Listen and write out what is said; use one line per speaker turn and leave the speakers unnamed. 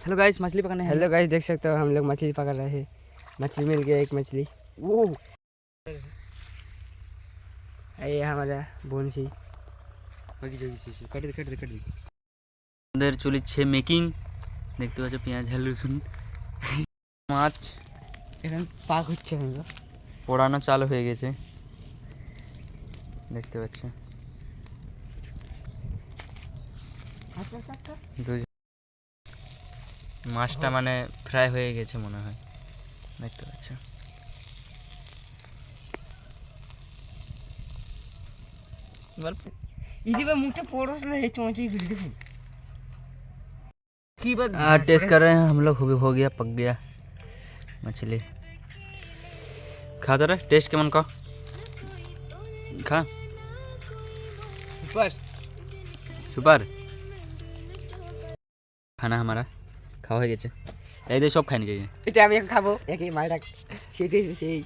Hello guys, मछली पकड़ने हैं।
हेलो गाइस, देख सकते हो हम लोग मछली पकड़ रहे हैं। मछली मिल गया, एक मछली।
वो
ये हमारा बोनसी।
আমাদের চলছে মেকিং, দেখতে পাচ্ছ পেঁয়াজ ঝাল রসুন। মাছ
এখন পাক হচ্ছে, আমরা
পোড়ানো চালু হয়ে গেছে, দেখতে পাচ্ছ। মাছটা মানে ফ্রাই হয়ে গেছে মনে হয়, দেখতে পাচ্ছ।
मुझे पोड़ोस ले चोंची गिर देखो की बात।
टेस्ट कर रहे हैं हम लोग, हो गया, पक गया मछली। खा तो रहे, टेस्ट केमन का खा।
सुपर
सुपर खाना हमारा खाওয়া হয়ে গেছে। এই দিয়ে সব খাই নিয়ে যাই।
এটা আমি খাবো, একই মালটা সেটাই সেই